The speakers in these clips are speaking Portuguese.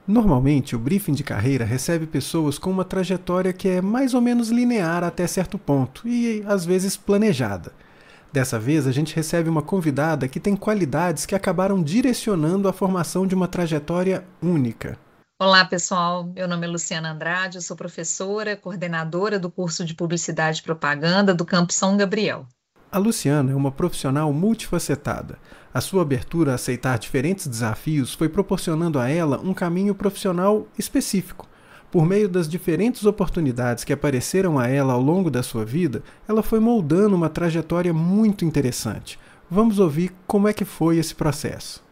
Normalmente, o briefing de carreira recebe pessoas com uma trajetória que é mais ou menos linear até certo ponto e, às vezes, planejada. Dessa vez, a gente recebe uma convidada que tem qualidades que acabaram direcionando a formação de uma trajetória única. Olá, pessoal. Meu nome é Luciana Andrade, eu sou professora, coordenadora do curso de Publicidade e Propaganda do Campus São Gabriel. A Luciana é uma profissional multifacetada. A sua abertura a aceitar diferentes desafios foi proporcionando a ela um caminho profissional específico. Por meio das diferentes oportunidades que apareceram a ela ao longo da sua vida, ela foi moldando uma trajetória muito interessante. Vamos ouvir como é que foi esse processo.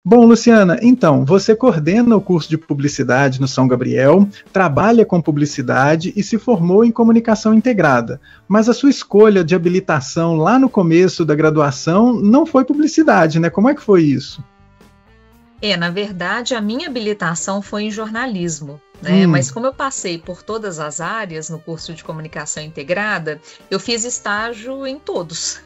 Bom, Luciana, então, você coordena o curso de publicidade no São Gabriel, trabalha com publicidade e se formou em comunicação integrada. Mas a sua escolha de habilitação lá no começo da graduação não foi publicidade, né? Como é que foi isso? Na verdade, a minha habilitação foi em jornalismo, né? Mas como eu passei por todas as áreas no curso de comunicação integrada, eu fiz estágio em todos.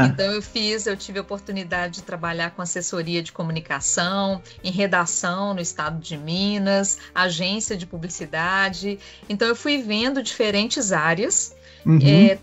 Então eu tive a oportunidade de trabalhar com assessoria de comunicação, em redação no estado de Minas, agência de publicidade. Então eu fui vendo diferentes áreas.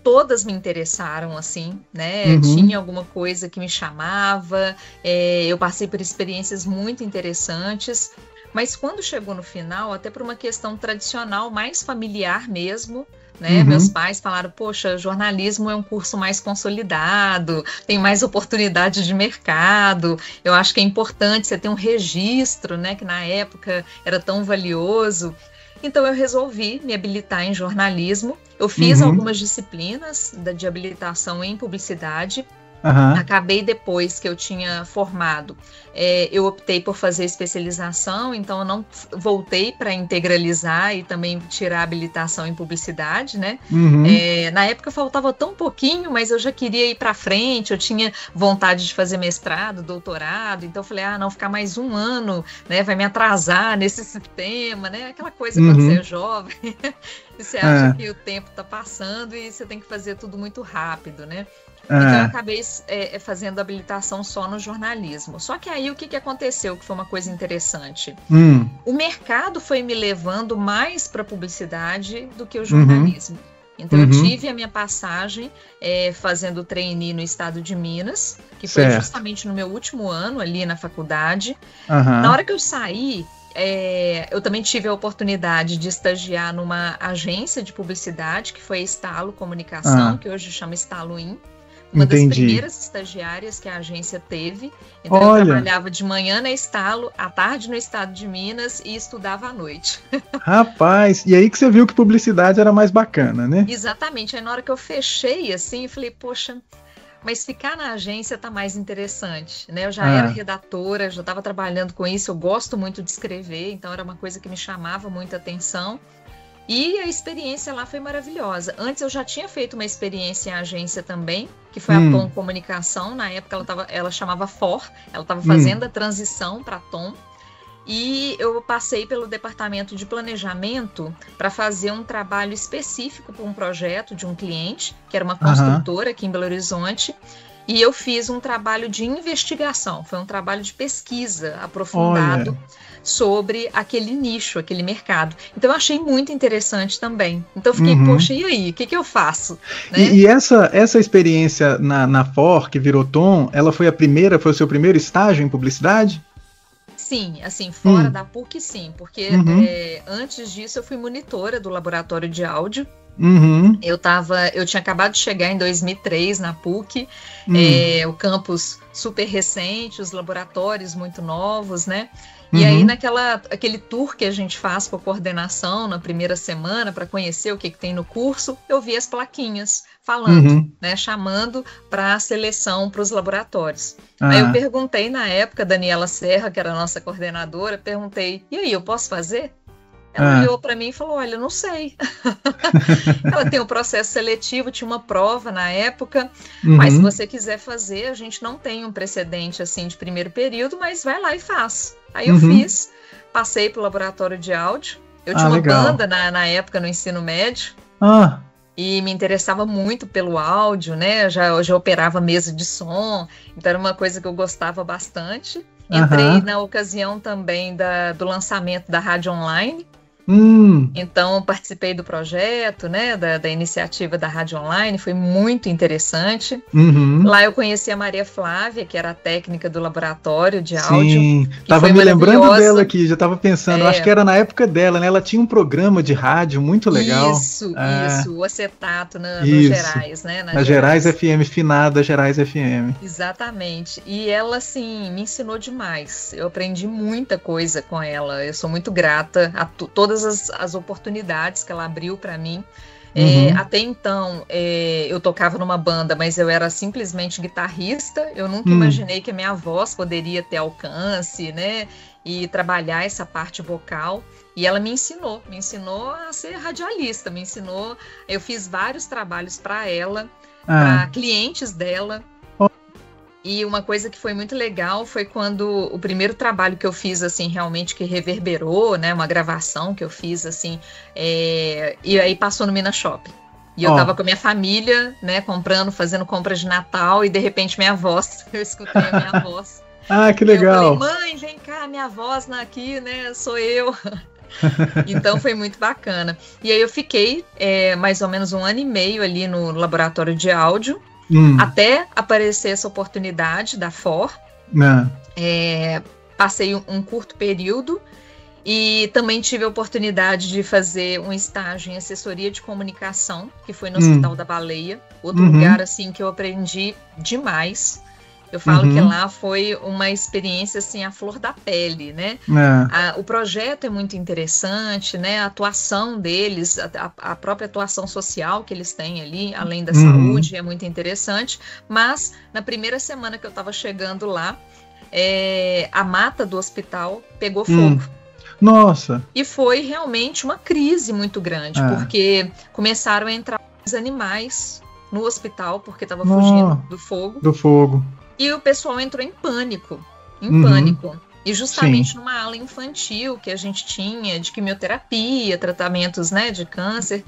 Todas me interessaram, assim, né? Tinha alguma coisa que me chamava, eu passei por experiências muito interessantes, mas quando chegou no final, até por uma questão tradicional, mais familiar mesmo, né? Meus pais falaram, poxa, jornalismo é um curso mais consolidado, tem mais oportunidades de mercado, eu acho que é importante você ter um registro, né? Que na época era tão valioso. Então eu resolvi me habilitar em jornalismo. Eu fiz algumas disciplinas de habilitação em publicidade. Acabei depois que eu tinha formado, eu optei por fazer especialização, então eu não voltei para integralizar e também tirar a habilitação em publicidade, né? Na época faltava tão pouquinho, mas eu já queria ir para frente, eu tinha vontade de fazer mestrado, doutorado, então eu falei, não, ficar mais um ano, né, vai me atrasar nesse sistema, né? Aquela coisa quando você é jovem, você acha que o tempo está passando e você tem que fazer tudo muito rápido, né? Então eu acabei fazendo habilitação só no jornalismo. Só que aí o que aconteceu, que foi uma coisa interessante? O mercado foi me levando mais para a publicidade do que o jornalismo. Então eu tive a minha passagem fazendo trainee no estado de Minas, que foi justamente no meu último ano ali na faculdade. Na hora que eu saí, eu também tive a oportunidade de estagiar numa agência de publicidade, que foi a Estalo Comunicação, que hoje chama Estalo In. Uma das primeiras estagiárias que a agência teve. Então eu trabalhava de manhã na Estalo, à tarde no estado de Minas e estudava à noite. Rapaz, e aí que você viu que publicidade era mais bacana, né? Exatamente. Aí na hora que eu fechei, assim, eu falei, poxa, mas ficar na agência tá mais interessante, né? Eu já era redatora, já estava trabalhando com isso, eu gosto muito de escrever, então era uma coisa que me chamava muita atenção. E a experiência lá foi maravilhosa. Antes eu já tinha feito uma experiência em agência também, que foi a Tom Comunicação. Na época ela chamava FOR, ela estava fazendo a transição para a Tom. E eu passei pelo departamento de planejamento para fazer um trabalho específico para um projeto de um cliente, que era uma construtora aqui em Belo Horizonte. E eu fiz um trabalho de investigação, foi um trabalho de pesquisa aprofundado sobre aquele nicho, aquele mercado. Então eu achei muito interessante também. Então eu fiquei, poxa, e aí? O que eu faço? Né? E essa experiência na FOR, que virou Tom, ela foi foi o seu primeiro estágio em publicidade? Sim, assim, fora da PUC, sim. Porque antes disso eu fui monitora do laboratório de áudio. Eu tinha acabado de chegar em 2003 na PUC, o campus super recente, os laboratórios muito novos, né? E aí aquele tour que a gente faz com a coordenação na primeira semana para conhecer o que tem no curso, eu vi as plaquinhas falando, né, chamando para a seleção para os laboratórios. Aí eu perguntei na época, Daniela Serra, que era a nossa coordenadora, perguntei, e aí, eu posso fazer? Ela olhou para mim e falou, olha, não sei. Ela tem um processo seletivo, tinha uma prova na época, mas se você quiser fazer, a gente não tem um precedente assim de primeiro período, mas vai lá e faz. Aí eu fiz, passei pro laboratório de áudio. Eu tinha uma banda na época no ensino médio. E me interessava muito pelo áudio, né? Eu já operava mesa de som, então era uma coisa que eu gostava bastante. Entrei na ocasião também do lançamento da rádio online. Então, participei do projeto, né, da iniciativa da Rádio Online, foi muito interessante. Lá eu conheci a Maria Flávia, que era a técnica do laboratório de áudio. Sim, tava me lembrando dela aqui, já tava pensando, acho que era na época dela, né? Ela tinha um programa de rádio muito legal. Isso, o Acetato nos Gerais, né? Na Gerais FM, finada Gerais FM. Exatamente, e ela, assim, me ensinou demais. Eu aprendi muita coisa com ela, eu sou muito grata a todas as oportunidades que ela abriu para mim. Até então eu tocava numa banda, mas eu era simplesmente guitarrista. Eu nunca imaginei que a minha voz poderia ter alcance, né, e trabalhar essa parte vocal. E ela me ensinou a ser radialista, eu fiz vários trabalhos para ela, para clientes dela. E uma coisa que foi muito legal foi quando o primeiro trabalho que eu fiz, assim, realmente que reverberou, né, uma gravação que eu fiz, assim, e aí passou no Minas Shopping. E eu tava com a minha família, né, fazendo compras de Natal, e de repente eu escutei a minha voz. Que legal! Eu falei, mãe, vem cá, minha voz aqui, né, sou eu. Então foi muito bacana. E aí eu fiquei mais ou menos 1 ano e meio ali no laboratório de áudio, até aparecer essa oportunidade da FOR. Passei um curto período e também tive a oportunidade de fazer um estágio em assessoria de comunicação, que foi no Hospital da Baleia, outro lugar assim que eu aprendi demais. Eu falo que lá foi uma experiência assim à flor da pele, né? O projeto é muito interessante, né? A atuação deles, a própria atuação social que eles têm ali, além da saúde, é muito interessante. Mas na primeira semana que eu estava chegando lá, a mata do hospital pegou fogo. Nossa! E foi realmente uma crise muito grande, porque começaram a entrar os animais no hospital, porque estava fugindo do fogo. E o pessoal entrou em pânico, E justamente numa ala infantil que a gente tinha de quimioterapia, tratamentos, né, de câncer.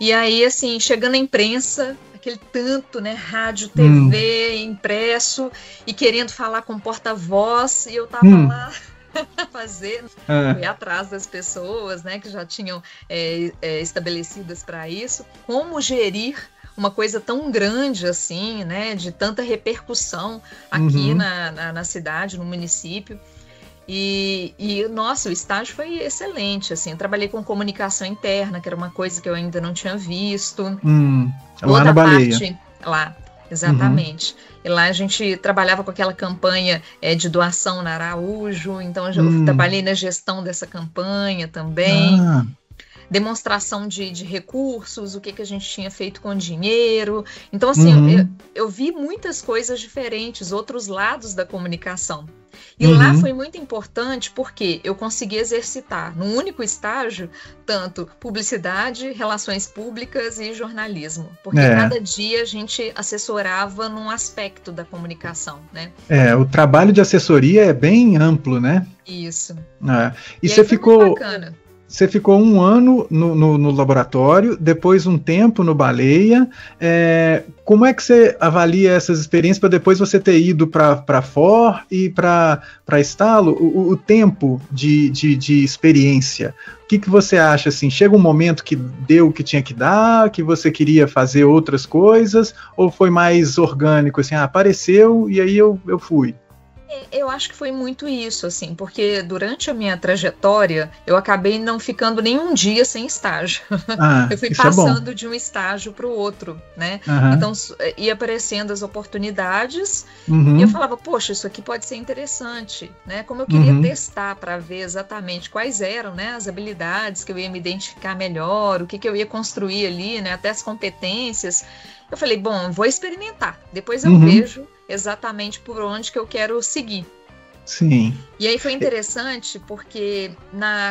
E aí, assim, chegando a imprensa, aquele tanto, né, rádio, TV, impresso, e querendo falar com porta-voz, e eu tava lá fazendo, fui atrás das pessoas, né, que já tinham estabelecidas para isso, como gerir uma coisa tão grande assim, né, de tanta repercussão aqui na cidade, no município. E nossa, o estágio foi excelente, assim, eu trabalhei com comunicação interna, que era uma coisa que eu ainda não tinha visto. Lá na Baleia. Parte, lá, exatamente. E lá a gente trabalhava com aquela campanha de doação na Araújo, então eu trabalhei na gestão dessa campanha também. Demonstração de recursos, o que a gente tinha feito com dinheiro. Então, assim, eu vi muitas coisas diferentes, outros lados da comunicação. E lá foi muito importante porque eu consegui exercitar, num único estágio, tanto publicidade, relações públicas e jornalismo. Porque cada dia a gente assessorava num aspecto da comunicação, né? O trabalho de assessoria é bem amplo, né? Isso. E você ficou... Bacana. Você ficou 1 ano no laboratório, depois um tempo no Baleia. Como é que você avalia essas experiências para depois você ter ido para FOR e para Estalo? O tempo de experiência. O que você acha? Assim, chega um momento que deu o que tinha que dar, que você queria fazer outras coisas, ou foi mais orgânico? Assim, apareceu e aí eu fui. Eu acho que foi muito isso, assim, porque durante a minha trajetória eu acabei não ficando nenhum dia sem estágio. Eu fui passando de um estágio para o outro, né? Então ia aparecendo as oportunidades e eu falava, poxa, isso aqui pode ser interessante, né? Como eu queria testar para ver exatamente quais eram, né, as habilidades que eu ia me identificar melhor, o que eu ia construir ali, né? Até as competências. Eu falei, bom, vou experimentar, depois eu vejo exatamente por onde que eu quero seguir. Sim. E aí foi interessante porque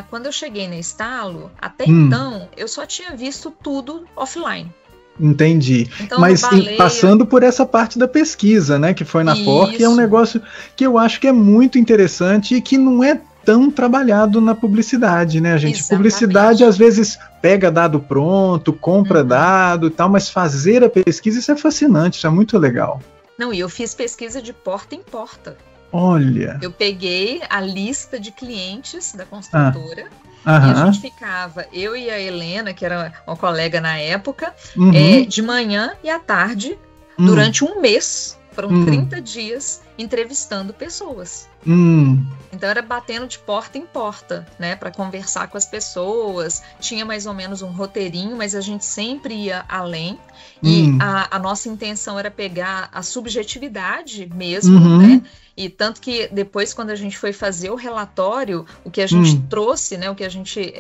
quando eu cheguei na Estalo, até então, eu só tinha visto tudo offline. Entendi. Então, mas passando por essa parte da pesquisa, né, que foi na POC, é um negócio que eu acho que é muito interessante e que não é tão trabalhado na publicidade, né, gente? Exatamente. Publicidade às vezes pega dado pronto, compra dado e tal, mas fazer a pesquisa, isso é fascinante, isso é muito legal. Não, e eu fiz pesquisa de porta em porta. Olha. Eu peguei a lista de clientes da construtora e a gente ficava, eu e a Helena, que era uma colega na época, de manhã e à tarde, durante um mês, foram 30 dias, entrevistando pessoas. Então era batendo de porta em porta, né, para conversar com as pessoas. Tinha mais ou menos um roteirinho, mas a gente sempre ia além. E a nossa intenção era pegar a subjetividade mesmo, né? E tanto que depois, quando a gente foi fazer o relatório, o que a gente trouxe, né, o que a gente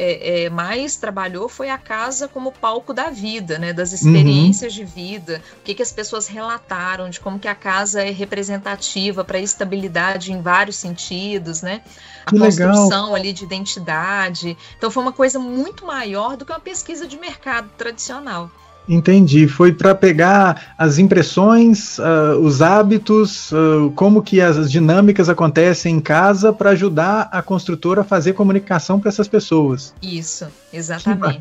mais trabalhou foi a casa como palco da vida, né, das experiências de vida, o que as pessoas relataram, de como que a casa é representativa para a estabilidade em vários sentidos, né, a construção ali de identidade. Então foi uma coisa muito maior do que uma pesquisa de mercado tradicional. Entendi, foi para pegar as impressões, os hábitos, como que as dinâmicas acontecem em casa para ajudar a construtora a fazer comunicação para essas pessoas. Isso, exatamente.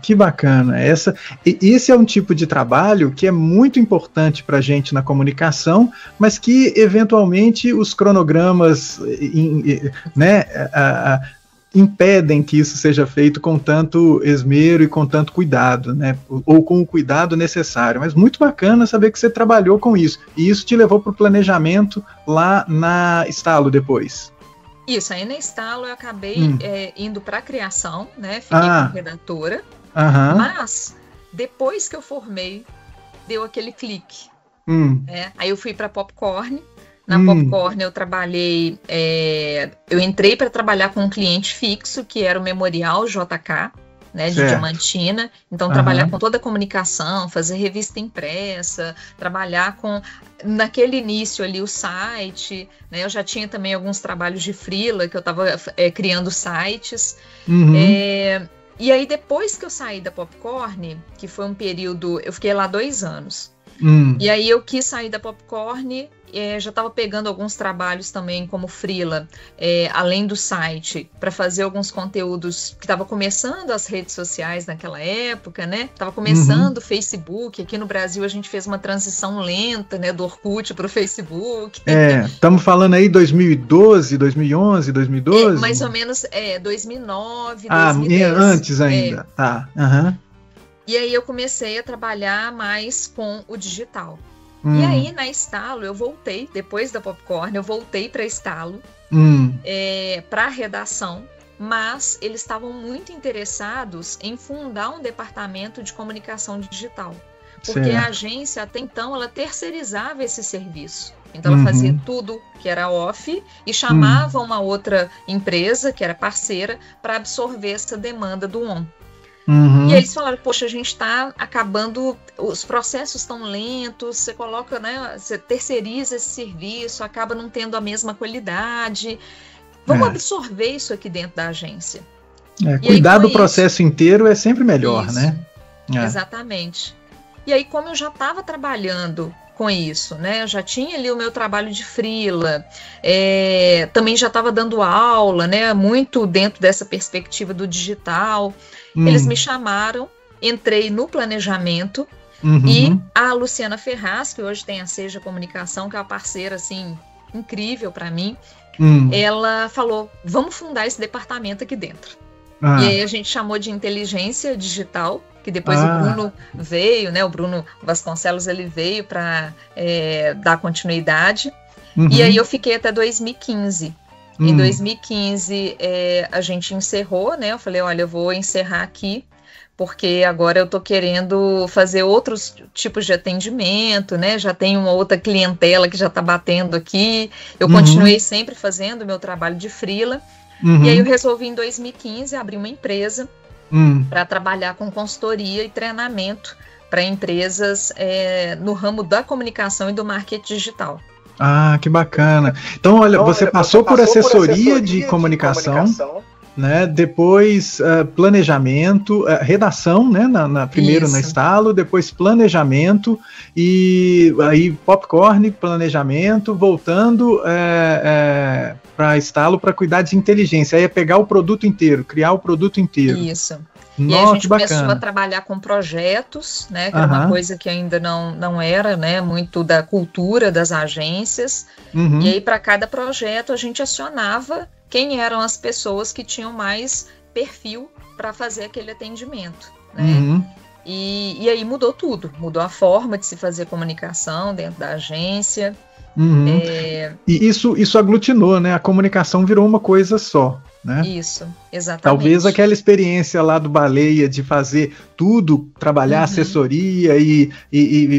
Que bacana. Esse é um tipo de trabalho que é muito importante para a gente na comunicação, mas que eventualmente os cronogramas, né, impedem que isso seja feito com tanto esmero e com tanto cuidado, né? Ou com o cuidado necessário. Mas muito bacana saber que você trabalhou com isso. E isso te levou para o planejamento lá na Estalo depois. Isso, aí na Estalo eu acabei indo para a criação, né? Fiquei como redatora. Mas depois que eu formei, deu aquele clique. Aí eu fui para Popcorn. Na Popcorn eu trabalhei, eu entrei para trabalhar com um cliente fixo, que era o Memorial JK, né, de Diamantina. Então, trabalhar com toda a comunicação, fazer revista impressa, trabalhar com, naquele início ali, o site, né, eu já tinha também alguns trabalhos de freela, que eu estava criando sites. E aí, depois que eu saí da Popcorn, que foi um período, eu fiquei lá 2 anos. E aí eu quis sair da Popcorn, já estava pegando alguns trabalhos também como freela, além do site, para fazer alguns conteúdos que estava começando as redes sociais naquela época, né? Estava começando o Facebook. Aqui no Brasil a gente fez uma transição lenta, né, do Orkut para o Facebook. Estamos falando aí 2012, 2011, 2012? Mais ou menos 2009, 2010. Antes ainda, tá. E aí eu comecei a trabalhar mais com o digital. E aí na Estalo eu voltei, depois da Popcorn, eu voltei para a Estalo, para a redação, mas eles estavam muito interessados em fundar um departamento de comunicação digital. Porque a agência, até então, ela terceirizava esse serviço. Então ela fazia tudo que era off e chamava uma outra empresa, que era parceira, para absorver essa demanda do on. E aí eles falaram, poxa, a gente está acabando, os processos estão lentos, você coloca, né, você terceiriza esse serviço, acaba não tendo a mesma qualidade. Vamos absorver isso aqui dentro da agência. Cuidar do processo inteiro é sempre melhor, né? Exatamente. E aí, como eu já estava trabalhando com isso, né? Eu já tinha ali o meu trabalho de freela, também já estava dando aula, né? Muito dentro dessa perspectiva do digital. Eles me chamaram, entrei no planejamento e a Luciana Ferraz, que hoje tem a Seja Comunicação, que é uma parceira assim incrível para mim, ela falou, vamos fundar esse departamento aqui dentro. E aí a gente chamou de inteligência digital, que depois o Bruno veio, né? O Bruno Vasconcelos, ele veio para dar continuidade. E aí eu fiquei até 2015. Em 2015 a gente encerrou, né? Eu falei, olha, eu vou encerrar aqui, porque agora eu tô querendo fazer outros tipos de atendimento, né? Já tem uma outra clientela que já tá batendo aqui. Eu continuei sempre fazendo o meu trabalho de freela. E aí eu resolvi em 2015 abrir uma empresa para trabalhar com consultoria e treinamento para empresas no ramo da comunicação e do marketing digital. Ah, que bacana. Então, olha, você passou por assessoria de comunicação, né? Depois planejamento, redação, né? Primeiro na Estalo, depois planejamento e aí popcorn, planejamento, voltando para a Estalo para cuidar de inteligência. Aí é pegar o produto inteiro, criar o produto inteiro. Isso. E aí a gente começou a trabalhar com projetos, né, que era uma coisa que ainda não era, né, muito da cultura das agências. E aí para cada projeto a gente acionava quem eram as pessoas que tinham mais perfil para fazer aquele atendimento, né? E aí mudou tudo, mudou a forma de se fazer comunicação dentro da agência. E isso aglutinou, né? A comunicação virou uma coisa só. Né? Isso, exatamente. Talvez aquela experiência lá do Baleia de fazer tudo, trabalhar assessoria e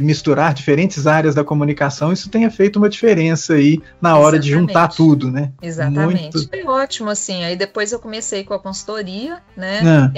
misturar diferentes áreas da comunicação, isso tenha feito uma diferença aí na hora de juntar tudo, né? Exatamente. Foi ótimo, assim. Aí depois eu comecei com a consultoria, né?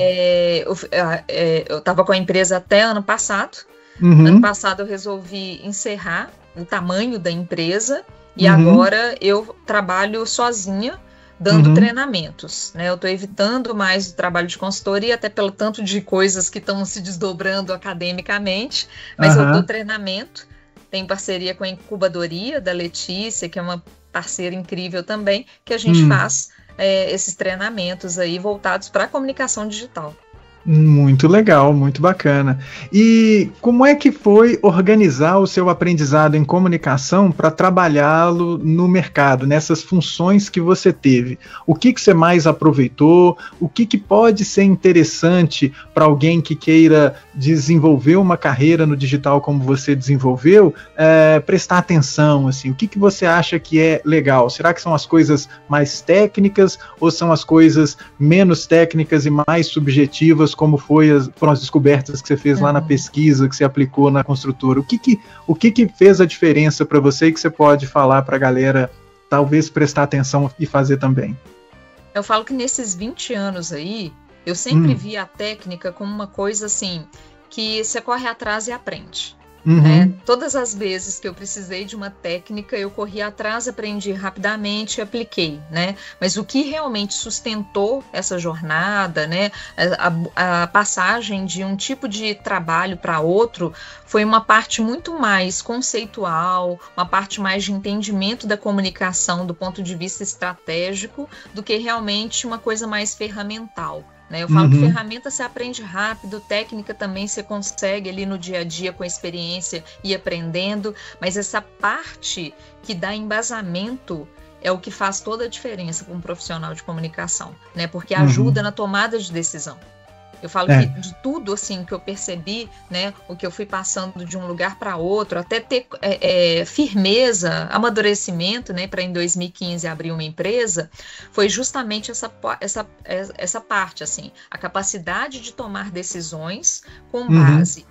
Eu estava com a empresa até ano passado. Ano passado eu resolvi encerrar o tamanho da empresa e agora eu trabalho sozinha, dando treinamentos, né? Eu estou evitando mais o trabalho de consultoria, até pelo tanto de coisas que estão se desdobrando academicamente, mas eu dou treinamento, tenho parceria com a incubadoria da Letícia, que é uma parceira incrível também, que a gente faz esses treinamentos aí voltados para a comunicação digital. Muito legal, muito bacana. E como é que foi organizar o seu aprendizado em comunicação para trabalhá-lo no mercado, nessas funções que você teve? O que você mais aproveitou? O que pode ser interessante para alguém que queira desenvolver uma carreira no digital como você desenvolveu, prestar atenção, assim, o que você acha que é legal? Será que são as coisas mais técnicas ou são as coisas menos técnicas e mais subjetivas, como foram as descobertas que você fez lá na pesquisa, que você aplicou na construtora? O que fez a diferença para você e que você pode falar para a galera, talvez prestar atenção e fazer também? Eu falo que nesses 20 anos aí, eu sempre vi a técnica como uma coisa assim, que você corre atrás e aprende. Né? Todas as vezes que eu precisei de uma técnica, eu corri atrás, aprendi rapidamente e apliquei, né? Mas o que realmente sustentou essa jornada, né? A passagem de um tipo de trabalho para outro foi uma parte muito mais conceitual, uma parte mais de entendimento da comunicação do ponto de vista estratégico, do que realmente uma coisa mais ferramental. Eu falo que ferramenta você aprende rápido, técnica também você consegue ali no dia a dia com a experiência e aprendendo, mas essa parte que dá embasamento é o que faz toda a diferença para um profissional de comunicação, né? Porque ajuda na tomada de decisão. Eu falo que de tudo assim que eu percebi, né, o que eu fui passando de um lugar para outro, até ter firmeza, amadurecimento, né, para em 2015 abrir uma empresa, foi justamente essa parte, assim, a capacidade de tomar decisões com base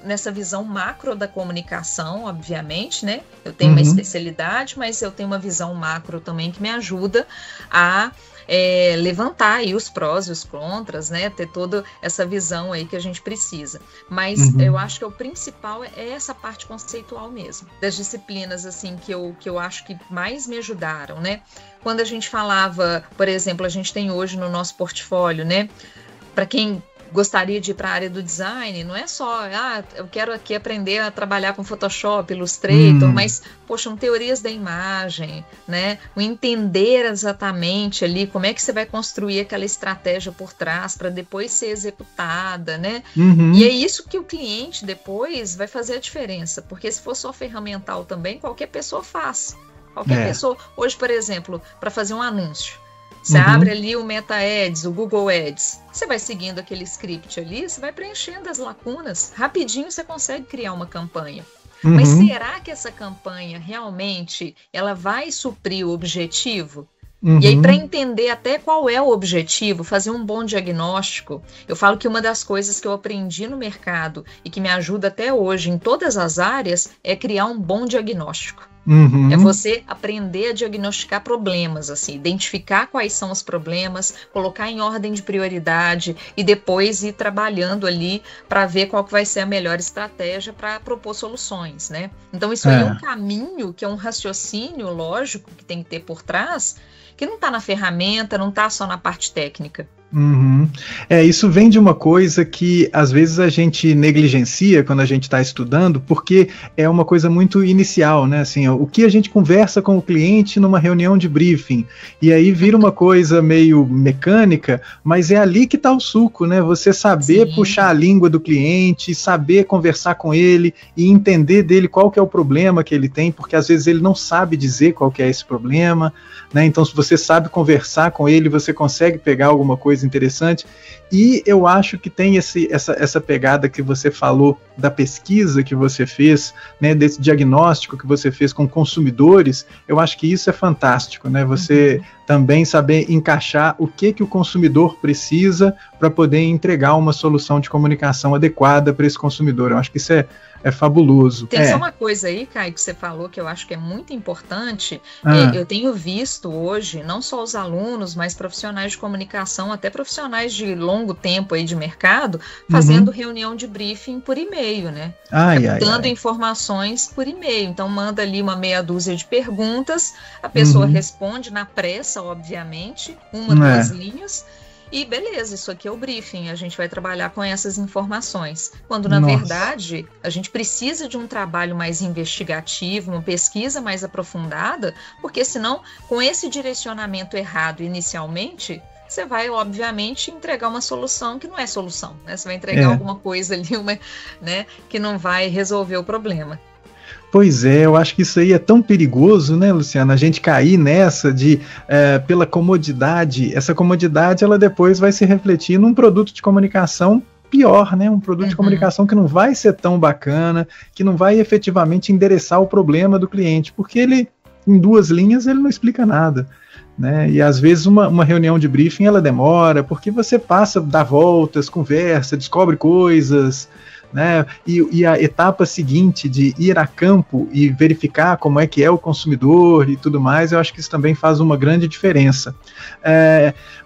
nessa visão macro da comunicação, obviamente, né? Eu tenho uma especialidade, mas eu tenho uma visão macro também que me ajuda a levantar aí os prós e os contras, né? Ter toda essa visão aí que a gente precisa. Mas eu acho que o principal é essa parte conceitual mesmo, das disciplinas assim que eu acho que mais me ajudaram, né? Quando a gente falava, por exemplo, a gente tem hoje no nosso portfólio, né? Para quem gostaria de ir para a área do design, não é só, eu quero aqui aprender a trabalhar com Photoshop, Illustrator, mas, poxa, teorias da imagem, né? O entender exatamente ali como é que você vai construir aquela estratégia por trás para depois ser executada, né? E é isso que o cliente depois vai fazer a diferença, porque se for só ferramental também, qualquer pessoa faz. Qualquer pessoa. Hoje, por exemplo, para fazer um anúncio, você abre ali o Meta Ads, o Google Ads, você vai seguindo aquele script ali, você vai preenchendo as lacunas, rapidinho você consegue criar uma campanha. Mas será que essa campanha realmente ela vai suprir o objetivo? E aí, para entender até qual é o objetivo, fazer um bom diagnóstico, eu falo que uma das coisas que eu aprendi no mercado e que me ajuda até hoje em todas as áreas é criar um bom diagnóstico. Uhum. É você aprender a diagnosticar problemas, assim, identificar quais são os problemas, colocar em ordem de prioridade e depois ir trabalhando ali para ver qual que vai ser a melhor estratégia para propor soluções, né? Então isso aí é um caminho, que é um raciocínio lógico que tem que ter por trás, que não está na ferramenta, não está só na parte técnica. Uhum. Isso vem de uma coisa que às vezes a gente negligencia quando a gente está estudando, porque é uma coisa muito inicial, né? Assim, o que a gente conversa com o cliente numa reunião de briefing, e aí vira uma coisa meio mecânica, mas é ali que está o suco, né? Você saber puxar a língua do cliente, saber conversar com ele e entender dele qual que é o problema que ele tem, porque às vezes ele não sabe dizer qual que é esse problema, né? Então, se você sabe conversar com ele, você consegue pegar alguma coisa interessante. E eu acho que tem essa pegada que você falou da pesquisa que você fez, né, desse diagnóstico que você fez com consumidores. Eu acho que isso é fantástico, né? Você também saber encaixar o que o consumidor precisa para poder entregar uma solução de comunicação adequada para esse consumidor. Eu acho que isso é fabuloso. Tem só uma coisa aí, Caio, que você falou que eu acho que é muito importante. Eu tenho visto hoje, não só os alunos, mas profissionais de comunicação, até profissionais de longo tempo aí de mercado, fazendo reunião de briefing por e-mail, né? Dando informações por e-mail. Então manda ali uma meia dúzia de perguntas, a pessoa responde na pressa, obviamente, duas linhas. E beleza, isso aqui é o briefing, a gente vai trabalhar com essas informações. Quando, na verdade, a gente precisa de um trabalho mais investigativo, uma pesquisa mais aprofundada, porque senão, com esse direcionamento errado inicialmente, você vai, obviamente, entregar uma solução que não é solução, né? Você vai entregar alguma coisa ali, né, que não vai resolver o problema. Pois é, eu acho que isso aí é tão perigoso, né, Luciana? A gente cair nessa pela comodidade. Essa comodidade, ela depois vai se refletir num produto de comunicação pior, né? Um produto de comunicação que não vai ser tão bacana, que não vai efetivamente endereçar o problema do cliente, porque ele, em 2 linhas, ele não explica nada, né? E às vezes uma reunião de briefing, ela demora, porque você passa, dá voltas, conversa, descobre coisas, né? E a etapa seguinte de ir a campo e verificar como é que é o consumidor e tudo mais, eu acho que isso também faz uma grande diferença.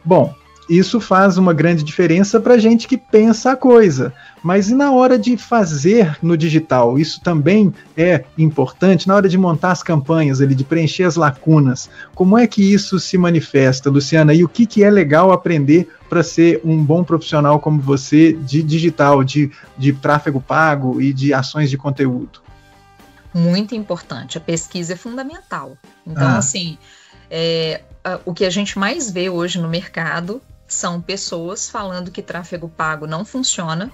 Bom, isso faz uma grande diferença para a gente que pensa a coisa, mas e na hora de fazer no digital? Isso também é importante, na hora de montar as campanhas, ali, de preencher as lacunas. Como é que isso se manifesta, Luciana? E o que é legal aprender para ser um bom profissional como você de digital, de tráfego pago e de ações de conteúdo? Muito importante, a pesquisa é fundamental. Então, assim, o que a gente mais vê hoje no mercado são pessoas falando que tráfego pago não funciona.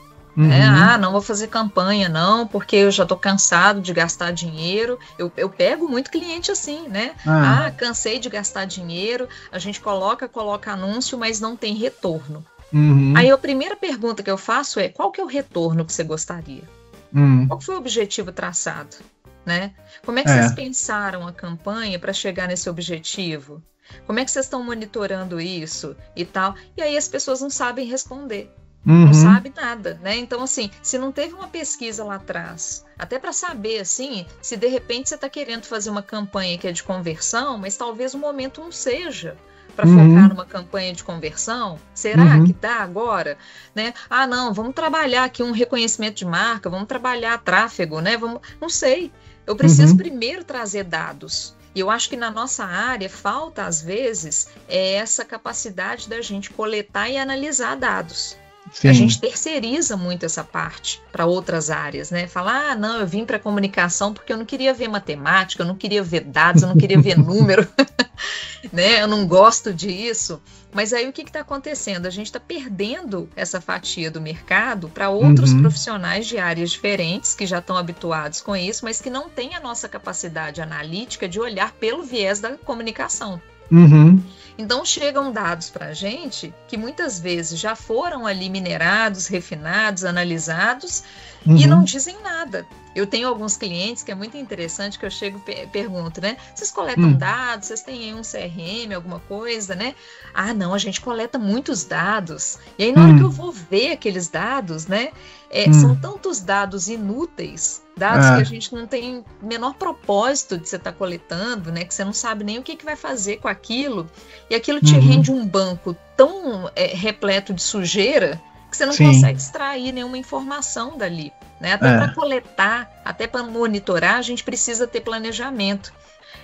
Não vou fazer campanha não, porque eu já estou cansado de gastar dinheiro. Eu pego muito cliente assim, né? Cansei de gastar dinheiro, a gente coloca anúncio, mas não tem retorno. Aí a primeira pergunta que eu faço é: qual que é o retorno que você gostaria? Qual foi o objetivo traçado? Né? Como é que vocês pensaram a campanha para chegar nesse objetivo? Como é que vocês estão monitorando isso e tal? E aí as pessoas não sabem responder. Não sabe nada, né? Então, assim, se não teve uma pesquisa lá atrás, até para saber, assim, se de repente você está querendo fazer uma campanha que é de conversão, mas talvez o momento não seja para focar numa campanha de conversão, será que dá agora? Né? Não, vamos trabalhar aqui um reconhecimento de marca, vamos trabalhar tráfego, né? Não sei, eu preciso primeiro trazer dados. E eu acho que na nossa área falta, às vezes, essa capacidade da gente coletar e analisar dados. Sim. A gente terceiriza muito essa parte para outras áreas, né? Falar, não, eu vim para comunicação porque eu não queria ver matemática, eu não queria ver dados, eu não queria ver número, né? Eu não gosto disso. Mas aí o que está acontecendo? A gente está perdendo essa fatia do mercado para outros profissionais de áreas diferentes que já estão habituados com isso, mas que não têm a nossa capacidade analítica de olhar pelo viés da comunicação. Então chegam dados para a gente que muitas vezes já foram ali minerados, refinados, analisados e não dizem nada. Eu tenho alguns clientes que é muito interessante, que eu chego e pergunto, né? Vocês coletam dados? Vocês têm aí um CRM, alguma coisa, né? Ah, não, a gente coleta muitos dados. E aí, na hora que eu vou ver aqueles dados, né? São tantos dados inúteis, dados que a gente não tem menor propósito de você estar coletando, né? Que você não sabe nem o que vai fazer com aquilo. E aquilo te rende um banco tão repleto de sujeira que você não consegue extrair nenhuma informação dali, né? Até para coletar, até para monitorar, a gente precisa ter planejamento.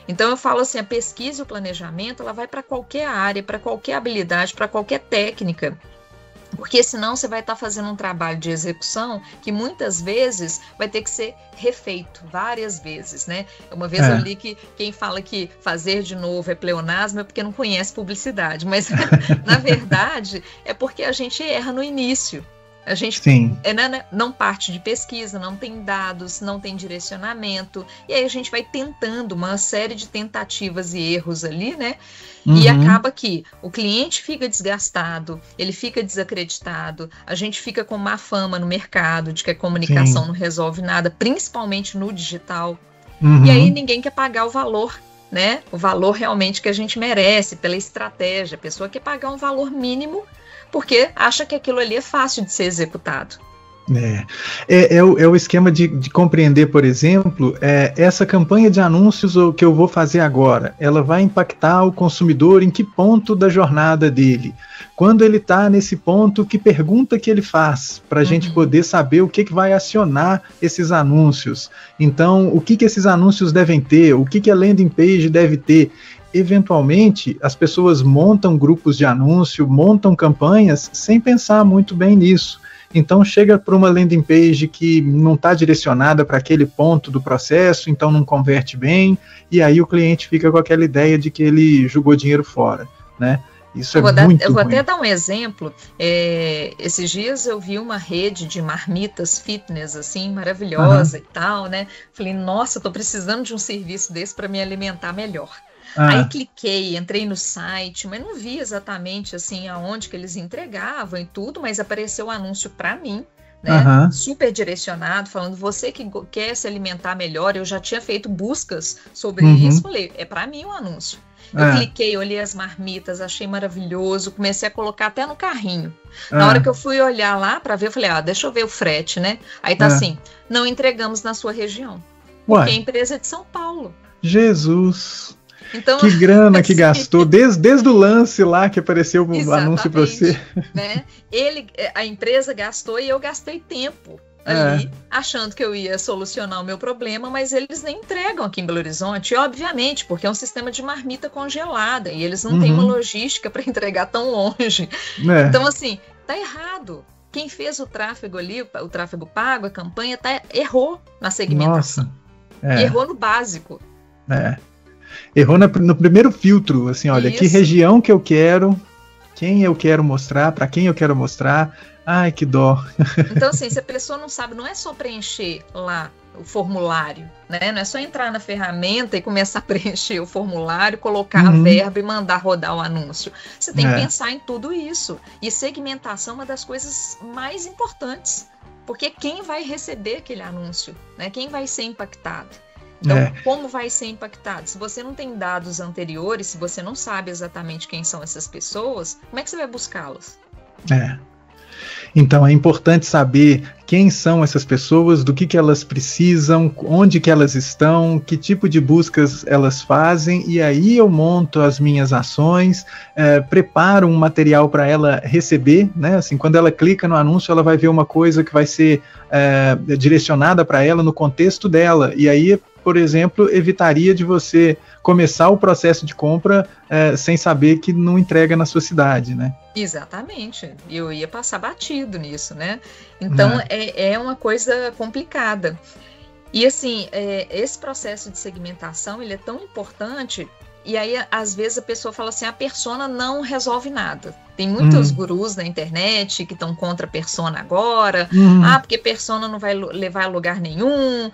Então eu falo assim, a pesquisa e o planejamento, ela vai para qualquer área, para qualquer habilidade, para qualquer técnica. Porque senão você vai estar fazendo um trabalho de execução que muitas vezes vai ter que ser refeito várias vezes, né? Uma vez eu li que quem fala que fazer de novo é pleonasmo é porque não conhece publicidade, mas na verdade é porque a gente erra no início. A gente não parte de pesquisa, não tem dados, não tem direcionamento, e aí a gente vai tentando uma série de tentativas e erros ali, né? E acaba que o cliente fica desgastado, ele fica desacreditado, a gente fica com má fama no mercado de que a comunicação não resolve nada, principalmente no digital. E aí ninguém quer pagar o valor, né? O valor realmente que a gente merece pela estratégia. A pessoa quer pagar um valor mínimo porque acha que aquilo ali é fácil de ser executado. É o esquema de compreender, por exemplo, essa campanha de anúncios que eu vou fazer agora, ela vai impactar o consumidor em que ponto da jornada dele? Quando ele está nesse ponto, que pergunta que ele faz para a gente poder saber o que vai acionar esses anúncios? Então, o que esses anúncios devem ter? O que a landing page deve ter? Eventualmente, as pessoas montam grupos de anúncio, montam campanhas sem pensar muito bem nisso. Então chega para uma landing page que não está direcionada para aquele ponto do processo, então não converte bem, e aí o cliente fica com aquela ideia de que ele jogou dinheiro fora, né? Isso eu muito vou ruim. até dar um exemplo. Esses dias eu vi uma rede de marmitas fitness, assim, maravilhosa e tal, né? Falei, nossa, eu tô precisando de um serviço desse para me alimentar melhor. Aí cliquei, entrei no site, mas não vi exatamente assim aonde que eles entregavam e tudo, mas apareceu o anúncio para mim, né? Super direcionado, falando você que quer se alimentar melhor. Eu já tinha feito buscas sobre isso, falei, é para mim o anúncio. Eu cliquei, olhei as marmitas, achei maravilhoso, comecei a colocar até no carrinho. Na hora que eu fui olhar lá para ver, eu falei, deixa eu ver o frete, né? Aí tá assim, não entregamos na sua região, porque a empresa é de São Paulo. Jesus! Então, que grana que gastou, desde o lance lá que apareceu o anúncio para você. Né? A empresa gastou e eu gastei tempo ali, achando que eu ia solucionar o meu problema, mas eles nem entregam aqui em Belo Horizonte, obviamente, porque é um sistema de marmita congelada e eles não têm uma logística para entregar tão longe. Então, assim, tá errado. Quem fez o tráfego ali, o tráfego pago, a campanha, errou na segmentação. Errou no básico. Errou no primeiro filtro, assim, olha, que região que eu quero, quem eu quero mostrar, para quem eu quero mostrar. Ai, que dó. Então, assim, se a pessoa não sabe, não é só preencher lá o formulário, né? Não é só entrar na ferramenta e começar a preencher o formulário, colocar a verba e mandar rodar o anúncio. Você tem que pensar em tudo isso. E segmentação é uma das coisas mais importantes, porque quem vai receber aquele anúncio, né? Quem vai ser impactado? Então, como vai ser impactado? Se você não tem dados anteriores, se você não sabe exatamente quem são essas pessoas, como é que você vai buscá-las? Então, é importante saber quem são essas pessoas, do que elas precisam, onde que elas estão, que tipo de buscas elas fazem, e aí eu monto as minhas ações, preparo um material para ela receber, né? Assim, quando ela clica no anúncio, ela vai ver uma coisa que vai ser direcionada para ela no contexto dela, e aí, por exemplo, evitaria de você começar o processo de compra sem saber que não entrega na sua cidade, né? Exatamente, eu ia passar batido nisso, né? Então é uma coisa complicada. E assim, esse processo de segmentação, ele é tão importante E aí, às vezes, a pessoa fala assim, a persona não resolve nada. Tem muitos gurus na internet que estão contra a persona agora. Porque persona não vai levar a lugar nenhum,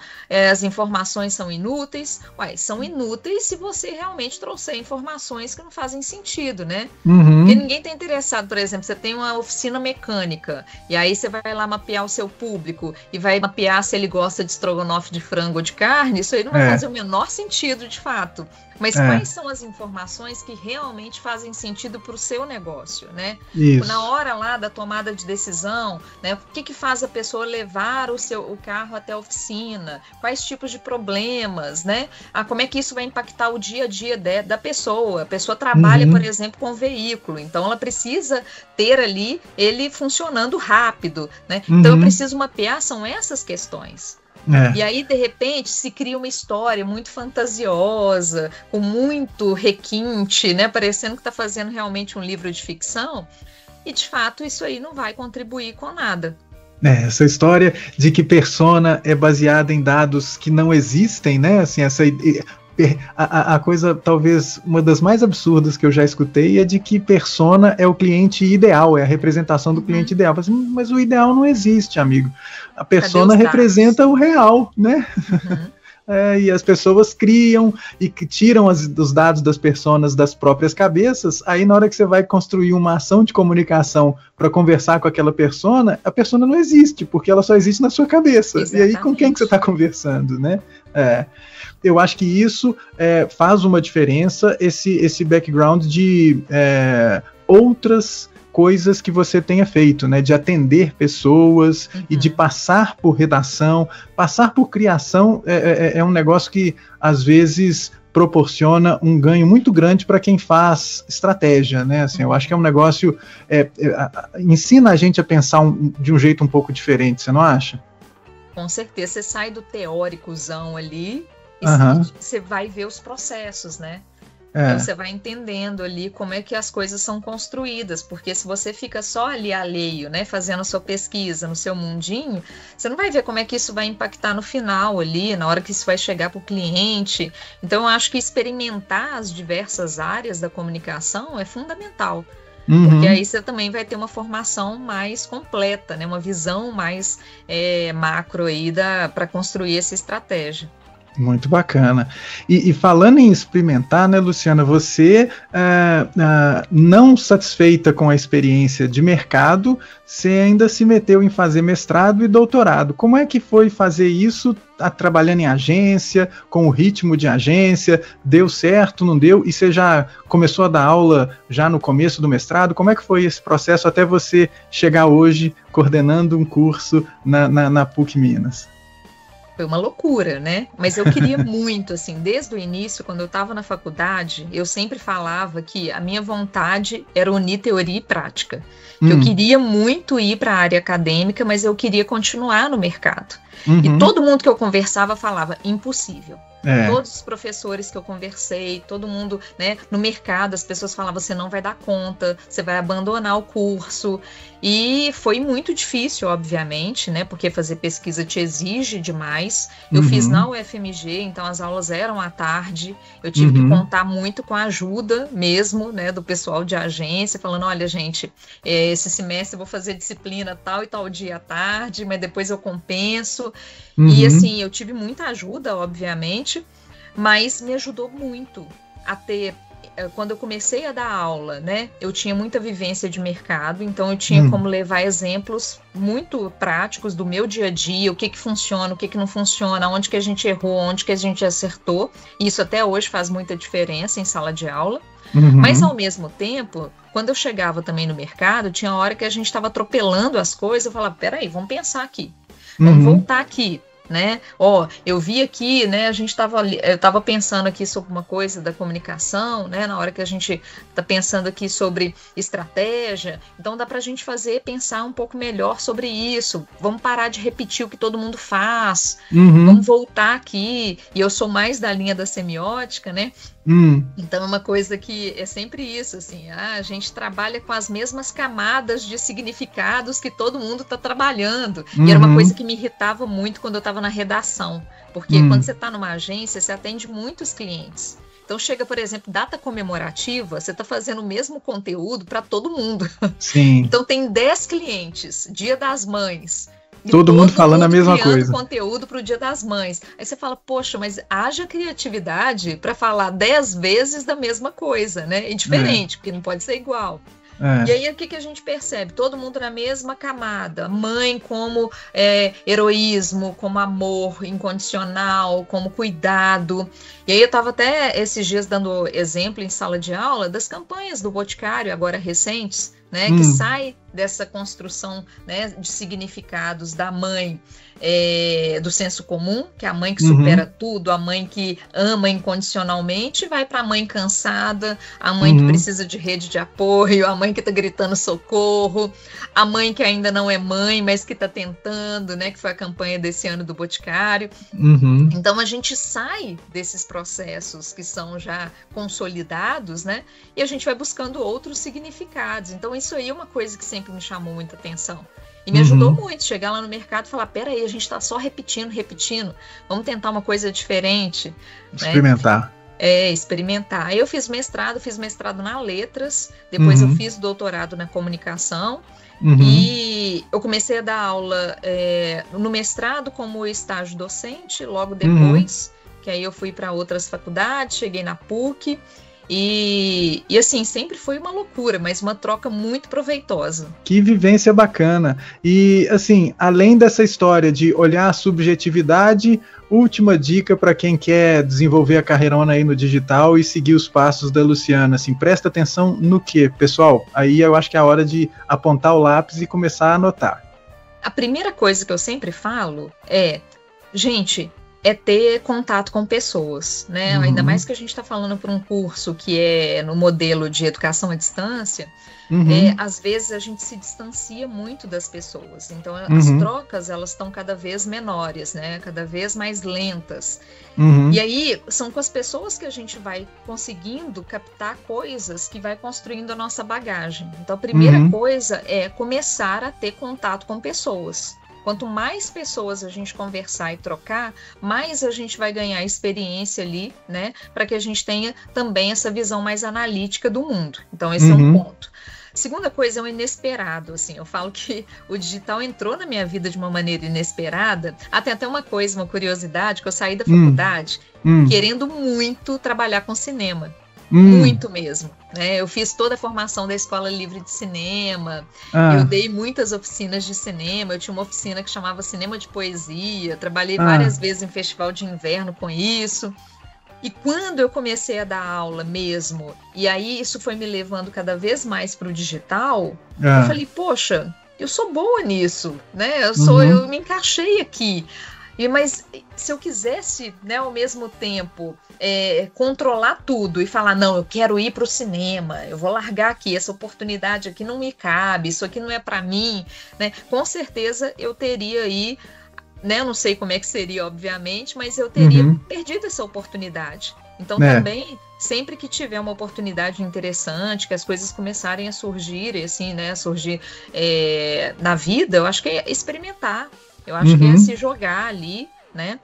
as informações são inúteis. Uai, são inúteis se você realmente trouxer informações que não fazem sentido, né? Porque ninguém está interessado, por exemplo, você tem uma oficina mecânica, e aí você vai lá mapear o seu público, e vai mapear se ele gosta de estrogonofe de frango ou de carne, isso aí não vai fazer o menor sentido, de fato. Mas quais são as informações que realmente fazem sentido para o seu negócio, né? Isso. Na hora lá da tomada de decisão, né? O que faz a pessoa levar o carro até a oficina? Quais tipos de problemas, né? Como é que isso vai impactar o dia a dia da pessoa? A pessoa trabalha, por exemplo, com veículo, então ela precisa ter ali ele funcionando rápido, né? Então eu preciso mapear, são essas questões. E aí, de repente, se cria uma história muito fantasiosa, com muito requinte, né? Parecendo que está fazendo realmente um livro de ficção. E, de fato, isso aí não vai contribuir com nada. Essa história de que persona é baseada em dados que não existem, né? Assim, a coisa, talvez, uma das mais absurdas que eu já escutei é de que persona é o cliente ideal, é a representação do cliente ideal. Mas o ideal não existe, amigo. A persona representa o real, né? E as pessoas criam e tiram os dados das personas das próprias cabeças. Aí, na hora que você vai construir uma ação de comunicação para conversar com aquela persona, a persona não existe, porque ela só existe na sua cabeça. Exatamente. E aí, com quem que você está conversando, né? Eu acho que isso faz uma diferença, esse background de outras coisas que você tenha feito, né, de atender pessoas e de passar por redação, passar por criação é um negócio que às vezes proporciona um ganho muito grande para quem faz estratégia, né? Assim, eu acho que é um negócio ensina a gente a pensar de um jeito um pouco diferente, você não acha? Com certeza, você sai do teóricozão ali e você vai ver os processos, né? Então você vai entendendo ali como é que as coisas são construídas, porque se você fica só ali alheio, né, fazendo a sua pesquisa no seu mundinho, você não vai ver como é que isso vai impactar no final ali, na hora que isso vai chegar para o cliente. Então eu acho que experimentar as diversas áreas da comunicação é fundamental. Porque aí você também vai ter uma formação mais completa, né, uma visão mais macro aí para construir essa estratégia. Muito bacana. E falando em experimentar, né, Luciana, você não satisfeita com a experiência de mercado, você ainda se meteu em fazer mestrado e doutorado. Como é que foi fazer isso trabalhando em agência, com o ritmo de agência? Deu certo, não deu? E você já começou a dar aula já no começo do mestrado? Como é que foi esse processo até você chegar hoje coordenando um curso na PUC Minas? Foi uma loucura, né? Mas eu queria muito, assim, desde o início, quando eu estava na faculdade, eu sempre falava que a minha vontade era unir teoria e prática. Eu queria muito ir para a área acadêmica, mas eu queria continuar no mercado. E todo mundo que eu conversava falava, impossível. Todos os professores que eu conversei, todo mundo, né, no mercado, as pessoas falavam, você não vai dar conta, você vai abandonar o curso. E foi muito difícil, obviamente, né, porque fazer pesquisa te exige demais. Eu fiz na UFMG, então as aulas eram à tarde, eu tive que contar muito com a ajuda mesmo, né, do pessoal de agência, falando, olha, gente, esse semestre eu vou fazer disciplina tal e tal dia à tarde, mas depois eu compenso. E assim, eu tive muita ajuda, obviamente, mas me ajudou muito a ter, quando eu comecei a dar aula, né, eu tinha muita vivência de mercado, então eu tinha como levar exemplos muito práticos do meu dia a dia, o que funciona, o que não funciona, onde que a gente errou, onde que a gente acertou, e isso até hoje faz muita diferença em sala de aula. Mas ao mesmo tempo, quando eu chegava também no mercado, tinha hora que a gente estava atropelando as coisas, eu falava, peraí, vamos pensar aqui, vamos voltar aqui, né? Eu vi aqui, né? Eu estava pensando aqui sobre uma coisa da comunicação, né? Na hora que a gente está pensando aqui sobre estratégia, então dá para a gente pensar um pouco melhor sobre isso. Vamos parar de repetir o que todo mundo faz, vamos voltar aqui. E eu sou mais da linha da semiótica, né? Então é uma coisa que é sempre isso, assim, a gente trabalha com as mesmas camadas de significados que todo mundo está trabalhando. E era uma coisa que me irritava muito quando eu estava estava na redação, porque quando você está numa agência, você atende muitos clientes. Então chega, por exemplo, data comemorativa, você está fazendo o mesmo conteúdo para todo mundo. Sim. Então tem 10 clientes, Dia das Mães. Todo mundo falando a mesma coisa. Conteúdo para o Dia das Mães. Aí você fala, poxa, mas haja criatividade para falar 10 vezes da mesma coisa, né? É diferente, porque não pode ser igual. E aí o que a gente percebe? Todo mundo na mesma camada. Mãe como heroísmo, como amor incondicional, como cuidado. E aí eu estava até esses dias dando exemplo em sala de aula das campanhas do Boticário, agora recentes, né, que sai dessa construção, né, de significados da mãe, do senso comum, que é a mãe que supera tudo, a mãe que ama incondicionalmente, vai para a mãe cansada, a mãe que precisa de rede de apoio, a mãe que está gritando socorro, a mãe que ainda não é mãe, mas que está tentando, né, que foi a campanha desse ano do Boticário. Então a gente sai desses processos que são já consolidados, né, e a gente vai buscando outros significados. Então isso aí é uma coisa que sempre me chamou muita atenção. E me ajudou muito chegar lá no mercado e falar, peraí, a gente está só repetindo, vamos tentar uma coisa diferente. Experimentar. Né? Experimentar. Aí eu fiz mestrado na letras, depois eu fiz doutorado na comunicação, e eu comecei a dar aula no mestrado como estágio docente, logo depois, que aí eu fui para outras faculdades, cheguei na PUC, e assim, sempre foi uma loucura, mas uma troca muito proveitosa. Que vivência bacana. E assim, além dessa história de olhar a subjetividade, última dica para quem quer desenvolver a carreirona aí no digital e seguir os passos da Luciana, assim, presta atenção no quê, pessoal? Aí eu acho que é a hora de apontar o lápis e começar a anotar. A primeira coisa que eu sempre falo gente, é ter contato com pessoas, né? Ainda mais que a gente está falando por um curso que é no modelo de educação à distância, às vezes a gente se distancia muito das pessoas. Então as trocas, elas estão cada vez menores, né? Cada vez mais lentas. E aí são com as pessoas que a gente vai conseguindo captar coisas que vai construindo a nossa bagagem. Então a primeira coisa é começar a ter contato com pessoas. Quanto mais pessoas a gente conversar e trocar, mais a gente vai ganhar experiência ali, né? Para que a gente tenha também essa visão mais analítica do mundo. Então, esse é um ponto. Segunda coisa é o inesperado, assim, eu falo que o digital entrou na minha vida de uma maneira inesperada. Tem até uma curiosidade, que eu saí da faculdade querendo muito trabalhar com cinema. Muito mesmo, né? Eu fiz toda a formação da Escola Livre de Cinema, eu dei muitas oficinas de cinema, eu tinha uma oficina que chamava Cinema de Poesia, trabalhei várias vezes em festival de inverno com isso. E quando eu comecei a dar aula mesmo, e aí isso foi me levando cada vez mais para o digital, eu falei, poxa, eu sou boa nisso, né? Eu me encaixei aqui. Mas se eu quisesse, né, ao mesmo tempo controlar tudo e falar, não, eu quero ir para o cinema, eu vou largar aqui, essa oportunidade aqui não me cabe, isso aqui não é para mim, né? Com certeza eu teria aí, né, eu não sei como é que seria, obviamente, mas eu teria perdido essa oportunidade. Então também, sempre que tiver uma oportunidade interessante, que as coisas começarem a surgir, assim, né, na vida, eu acho que é experimentar. Eu acho que é se jogar ali, né?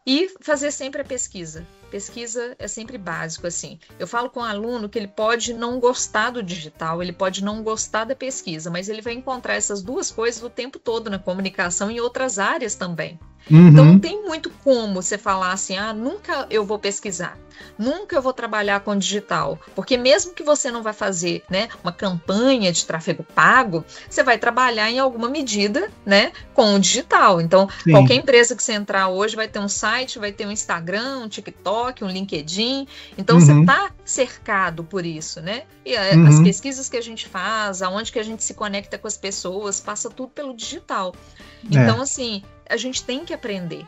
E fazer sempre a pesquisa. Pesquisa é sempre básico, assim. Eu falo com o aluno que ele pode não gostar do digital, ele pode não gostar da pesquisa, mas ele vai encontrar essas duas coisas o tempo todo na comunicação e em outras áreas também. Então não tem muito como você falar assim, nunca eu vou pesquisar, nunca eu vou trabalhar com digital, porque mesmo que você não vai fazer, né, uma campanha de tráfego pago, você vai trabalhar em alguma medida, né, com o digital. Então, qualquer empresa que você entrar hoje vai ter um site, vai ter um Instagram, um TikTok, um LinkedIn, então você está cercado por isso, né? E as pesquisas que a gente faz, aonde que a gente se conecta com as pessoas, passa tudo pelo digital. Então, assim, a gente tem que aprender,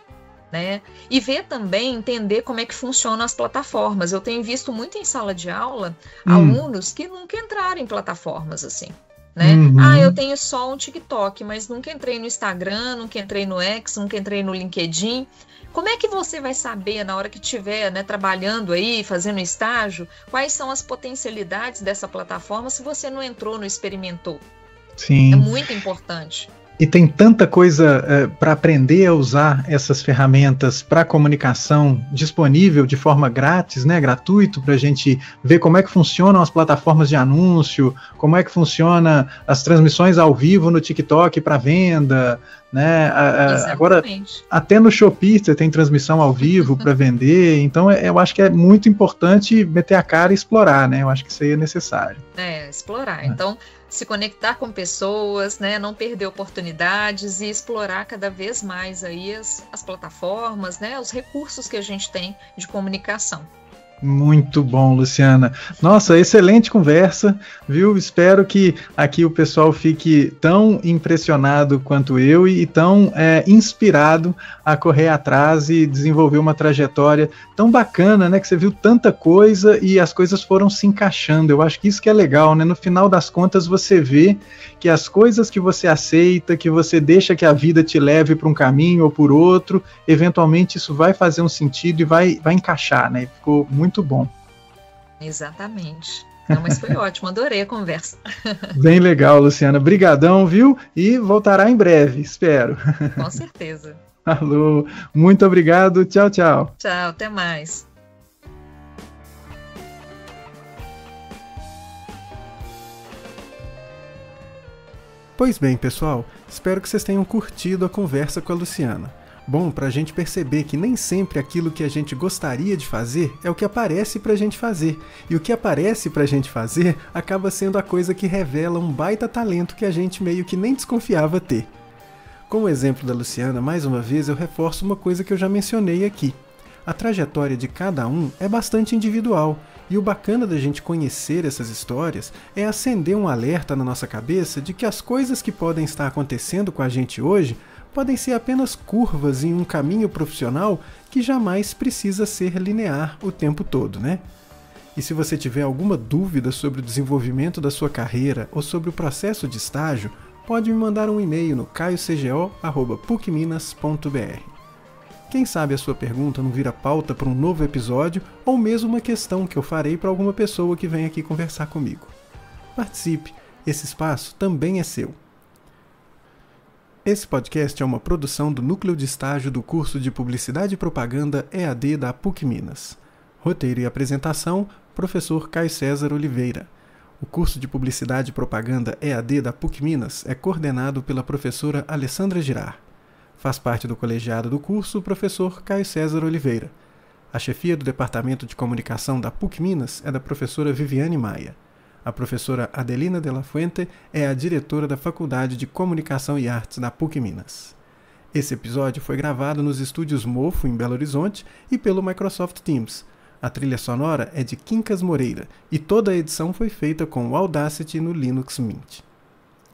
né? E ver também, entender como é que funcionam as plataformas. Eu tenho visto muito em sala de aula alunos que nunca entraram em plataformas assim, né? Eu tenho só um TikTok, mas nunca entrei no Instagram, nunca entrei no X, nunca entrei no LinkedIn. Como é que você vai saber, na hora que estiver, né, trabalhando aí, fazendo estágio, quais são as potencialidades dessa plataforma se você não entrou, não experimentou? Sim. É muito importante. E tem tanta coisa para aprender a usar essas ferramentas para comunicação disponível de forma grátis, né, gratuito, para a gente ver como é que funcionam as plataformas de anúncio, como é que funciona as transmissões ao vivo no TikTok para venda, né? Agora, até no Shopee você tem transmissão ao vivo para vender, então eu acho que é muito importante meter a cara e explorar, né? Eu acho que isso aí é necessário. Explorar. Então, se conectar com pessoas, né, não perder oportunidades e explorar cada vez mais aí as plataformas, né, os recursos que a gente tem de comunicação. Muito bom, Luciana. Nossa, excelente conversa, viu? Espero que aqui o pessoal fique tão impressionado quanto eu e tão inspirado a correr atrás e desenvolver uma trajetória tão bacana, né? Que você viu tanta coisa e as coisas foram se encaixando. Eu acho que isso que é legal, né? No final das contas, você vê que as coisas que você aceita, que você deixa que a vida te leve para um caminho ou por outro, eventualmente isso vai fazer um sentido e vai encaixar, né? Ficou muito bom. Exatamente. Não, mas foi ótimo, adorei a conversa. Bem legal, Luciana. Brigadão, viu? E voltará em breve, espero. Com certeza. Alô, muito obrigado. Tchau, tchau. Tchau, até mais. Pois bem, pessoal, espero que vocês tenham curtido a conversa com a Luciana. Bom, para a gente perceber que nem sempre aquilo que a gente gostaria de fazer é o que aparece para a gente fazer. E o que aparece para a gente fazer acaba sendo a coisa que revela um baita talento que a gente meio que nem desconfiava ter. Com o exemplo da Luciana, mais uma vez eu reforço uma coisa que eu já mencionei aqui. A trajetória de cada um é bastante individual, e o bacana da gente conhecer essas histórias é acender um alerta na nossa cabeça de que as coisas que podem estar acontecendo com a gente hoje podem ser apenas curvas em um caminho profissional que jamais precisa ser linear o tempo todo, né? E se você tiver alguma dúvida sobre o desenvolvimento da sua carreira ou sobre o processo de estágio, pode me mandar um e-mail no caiocgo@pucminas.br. Quem sabe a sua pergunta não vira pauta para um novo episódio ou mesmo uma questão que eu farei para alguma pessoa que vem aqui conversar comigo. Participe, esse espaço também é seu. Esse podcast é uma produção do Núcleo de Estágio do curso de Publicidade e Propaganda EAD da PUC Minas. Roteiro e apresentação, professor Caio César Oliveira. O curso de Publicidade e Propaganda EAD da PUC Minas é coordenado pela professora Alessandra Girard. Faz parte do colegiado do curso o professor Caio César Oliveira. A chefia do Departamento de Comunicação da PUC Minas é da professora Viviane Maia. A professora Adelina de la Fuente é a diretora da Faculdade de Comunicação e Artes da PUC Minas. Esse episódio foi gravado nos estúdios Mofo, em Belo Horizonte, e pelo Microsoft Teams. A trilha sonora é de Quincas Moreira, e toda a edição foi feita com o Audacity no Linux Mint.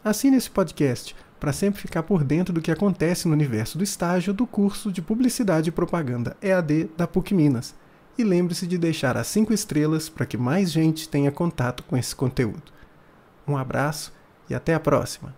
Assine esse podcast para sempre ficar por dentro do que acontece no universo do estágio do curso de Publicidade e Propaganda EAD da PUC Minas. E lembre-se de deixar as 5 estrelas para que mais gente tenha contato com esse conteúdo. Um abraço e até a próxima!